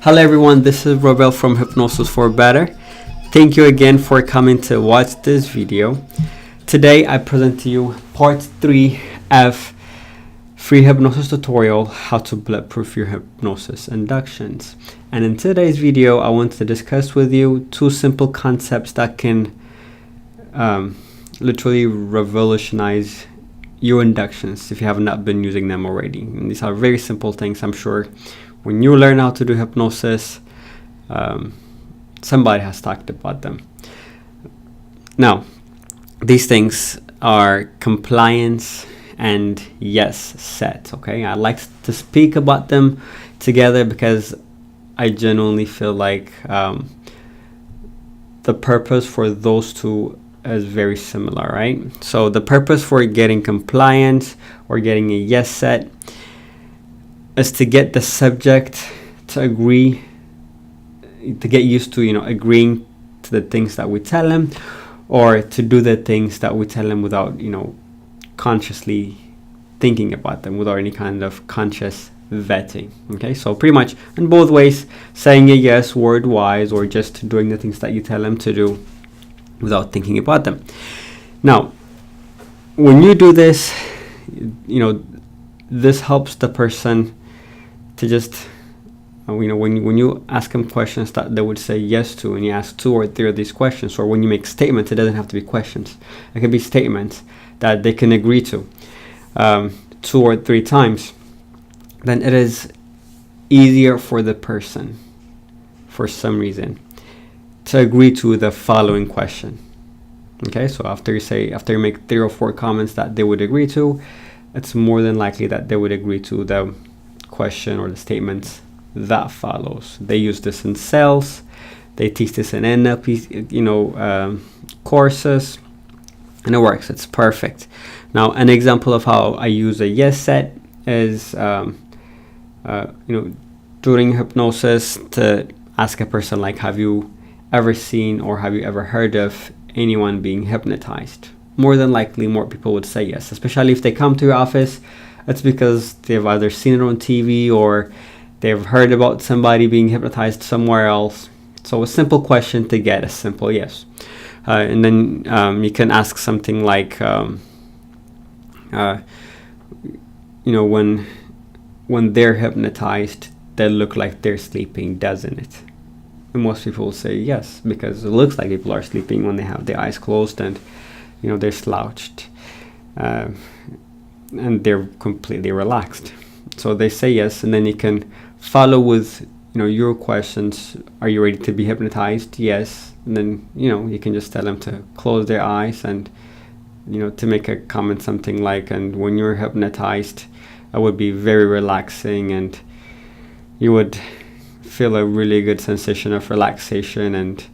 Hello everyone, this is Robel from Hypnosis for Better. Thank you again for coming to watch this video. Today I present to you part 3 of free hypnosis tutorial, how to bulletproof your hypnosis inductions. And in today's video I want to discuss with you 2 simple concepts that can literally revolutionize your inductions if you have not been using them already. And these are very simple things. I'm sure when you learn how to do hypnosis, somebody has talked about them. Now, these things are compliance and yes set. Okay, I like to speak about them together because I genuinely feel like the purpose for those two is very similar, right? So the purpose for getting compliance or getting a yes set is to get the subject to agree, to get used to, agreeing to the things that we tell them, or to do the things that we tell them without, consciously thinking about them, without any kind of conscious vetting. Okay, so pretty much in both ways, saying a yes word-wise, or just doing the things that you tell them to do without thinking about them. Now, when you do this, this helps the person to just, when you ask them questions that they would say yes to, and you ask 2 or 3 of these questions, or when you make statements, it doesn't have to be questions. It can be statements that they can agree to 2 or 3 times. Then it is easier for the person, for some reason, to agree to the following question. Okay, so after you make 3 or 4 comments that they would agree to, it's more than likely that they would agree to the question or the statements that follows. They use this in sales, they teach this in NLP, courses, and it works. It's perfect. Now, an example of how I use a yes set is, during hypnosis, to ask a person like, have you ever seen or have you ever heard of anyone being hypnotized? More than likely, more people would say yes, especially if they come to your office. It's because they've either seen it on TV or they've heard about somebody being hypnotized somewhere else. So a simple question to get a simple yes. And then you can ask something like, when they're hypnotized, they look like they're sleeping, doesn't it? And most people will say yes, because it looks like people are sleeping when they have their eyes closed and they're slouched and they're completely relaxed. So they say yes, and then you can follow with your questions. Are you ready to be hypnotized? Yes. And then you can just tell them to close their eyes and to make a comment something like, and when you're hypnotized, it would be very relaxing and you would feel a really good sensation of relaxation, and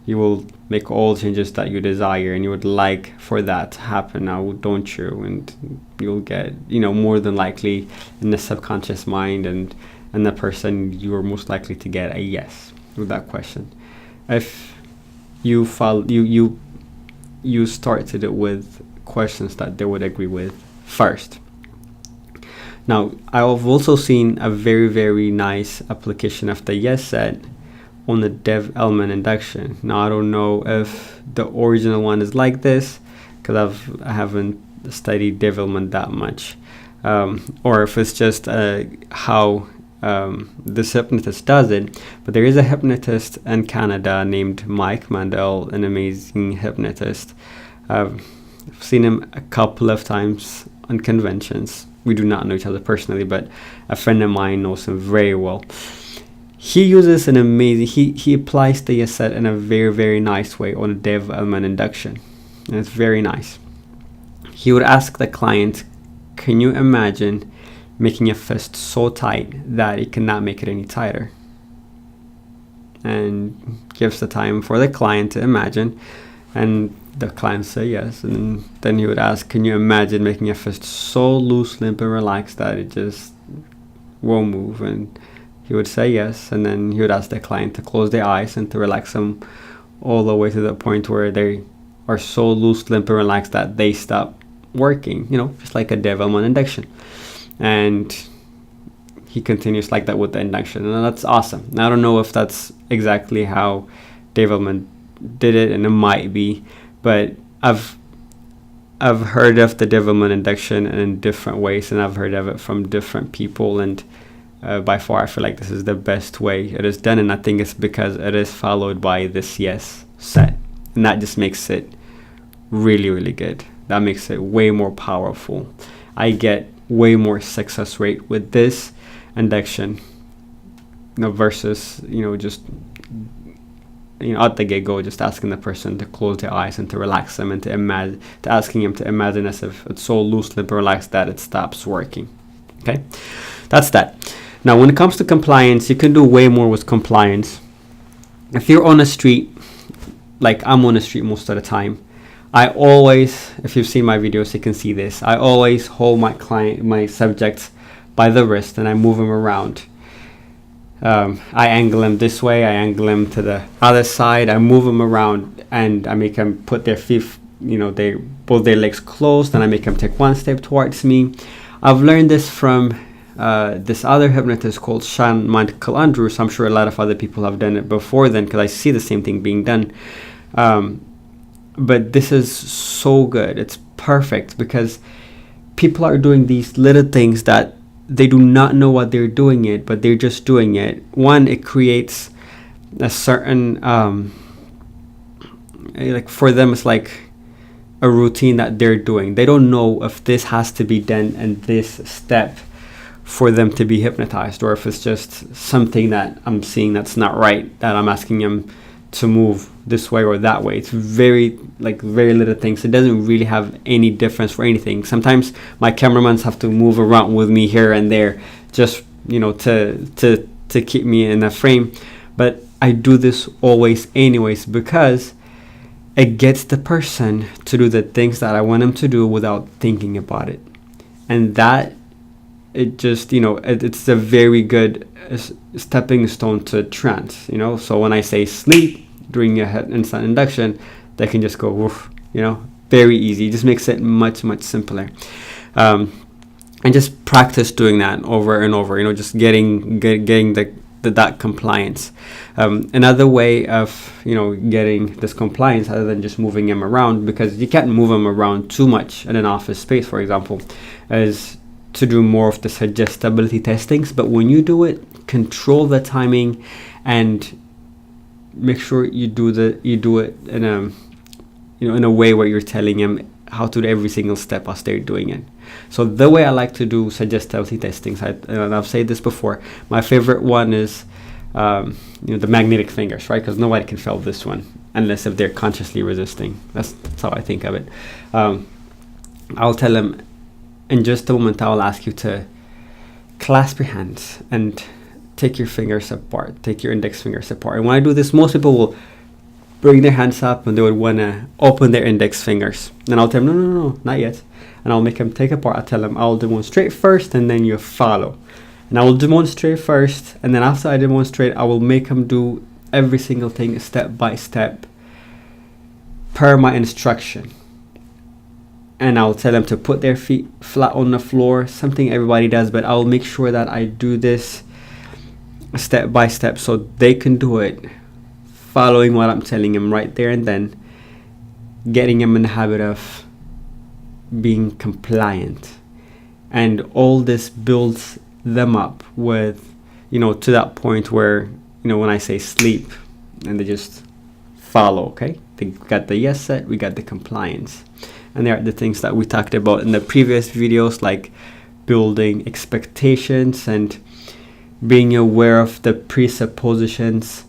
you will make all changes that you desire, and you would like for that to happen now, don't you? And you'll get, more than likely in the subconscious mind and the person, you are most likely to get a yes with that question. If you follow, you started it with questions that they would agree with first. Now, I've also seen a very, very nice application of the yes set on the dev element induction. Now, I don't know if the original one is like this, because I haven't studied dev element that much, or if it's just how this hypnotist does it. But there is a hypnotist in Canada named Mike Mandel, an amazing hypnotist. I've seen him a couple of times on conventions. We do not know each other personally, but a friend of mine knows him very well. He uses an amazing, he applies the yes set in a very, very nice way on a dev element induction. And it's very nice. He would ask the client, can you imagine making a fist so tight that it cannot make it any tighter? And gives the time for the client to imagine, and the client say yes. And then he would ask, can you imagine making a fist so loose, limp, and relaxed that it just won't move? And he would say yes, and then he would ask the client to close their eyes and to relax them all the way to the point where they are so loose, limp, and relaxed that they stop working, just like a dev element induction. And he continues like that with the induction, and that's awesome. Now, I don't know if that's exactly how Devilman did it, and it might be, but I've heard of the Devilman induction in different ways, and I've heard of it from different people, and by far I feel like this is the best way it is done, and I think it's because it is followed by this yes set, and that just makes it really, really good. That makes it way more powerful. I get way more success rate with this induction, versus just at the get-go just asking the person to close their eyes and to relax them, and to asking them to imagine as if it's so loose, limp, and relaxed that it stops working. Okay, that's that. Now, when it comes to compliance, you can do way more with compliance. If you're on a street, like I'm on a street most of the time, I always, if you've seen my videos, you can see this. I always hold my subjects by the wrist, and I move them around. I angle them this way, I angle them to the other side, I move them around, and I make them put their feet, both their legs closed, and I make them take one step towards me. I've learned this from this other hypnotist called Sean Michael Andrews. I'm sure a lot of other people have done it before then, because I see the same thing being done. But this is so good. It's perfect, because people are doing these little things that they do not know what they're doing it, but they're just doing it. One, it creates a certain, like for them, it's like a routine that they're doing. They don't know if this has to be done in this step for them to be hypnotized, or if it's just something that I'm seeing that's not right, that I'm asking them to move this way or that way. It's very little things. It doesn't really have any difference for anything. Sometimes my cameramans have to move around with me here and there, just to keep me in a frame. But I do this always anyways, because it gets the person to do the things that I want them to do without thinking about it. And that, it just, it's a very good stepping stone to trance, So when I say sleep during your instant induction, they can just go woof, very easy. It just makes it much, much simpler. And just practice doing that over and over, just getting that compliance. Another way of, getting this compliance, other than just moving them around, because you can't move them around too much in an office space, for example, is to do more of the suggestibility testings. But when you do it, control the timing and make sure you do it in a in a way where you're telling them how to do every single step as they're doing it. So the way I like to do suggestibility testings, and I've said this before, my favorite one is the magnetic fingers, right? Because nobody can feel this one unless if they're consciously resisting. That's how I think of it. I'll tell them, in just a moment, I'll ask you to clasp your hands and take your fingers apart, take your index fingers apart. And when I do this, most people will bring their hands up and they would want to open their index fingers. And I'll tell them, no, not yet. And I'll make them take apart. I'll tell them, I'll demonstrate first and then you follow. And I will demonstrate first, and then after I demonstrate, I will make them do every single thing step by step per my instruction. And I'll tell them to put their feet flat on the floor, something everybody does, but I'll make sure that I do this step by step so they can do it, following what I'm telling them right there and then, getting them in the habit of being compliant. And all this builds them up with, to that point where, when I say sleep, and they just follow, okay? They got the yes set, we got the compliance. And there are the things that we talked about in the previous videos, like building expectations and being aware of the presuppositions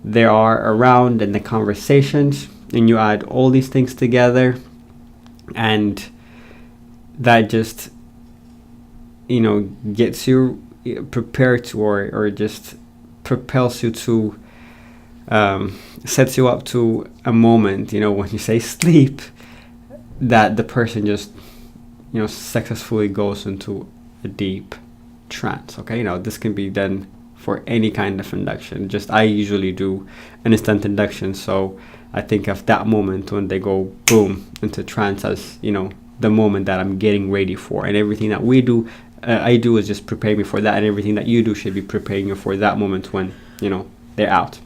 there are around in the conversations. And you add all these things together, and that just, gets you prepared to, or just propels you to, sets you up to a moment, when you say sleep, that the person just, successfully goes into a deep trance. Okay, this can be done for any kind of induction. Just, I usually do an instant induction, so I think of that moment when they go boom into trance as, the moment that I'm getting ready for. And everything that we do I do is just prepare me for that, and everything that you do should be preparing you for that moment when, you know, they're out.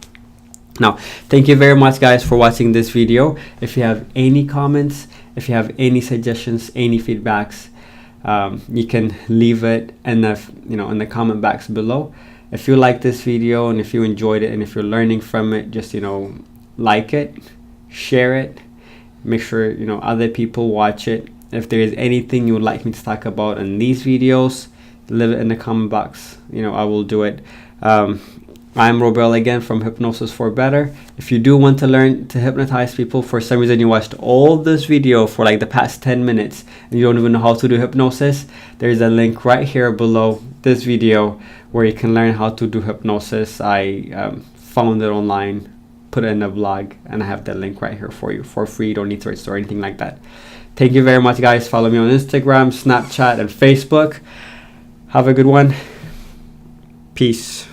Now, thank you very much, guys, for watching this video. If you have any comments, if you have any suggestions, any feedbacks, you can leave it in the, you know, in the comment box below. If you like this video and if you enjoyed it and if you're learning from it, just, you know, like it, share it, make sure, you know, other people watch it. If there is anything you would like me to talk about in these videos, leave it in the comment box. You know, I will do it. I'm Robel again from Hypnosis for Better. If you do want to learn to hypnotize people, for some reason you watched all this video for like the past 10 minutes and you don't even know how to do hypnosis, there's a link right here below this video where you can learn how to do hypnosis. I found it online, put it in the blog, and I have that link right here for you for free. You don't need to register or anything like that. Thank you very much, guys. Follow me on Instagram, Snapchat, and Facebook. Have a good one. Peace.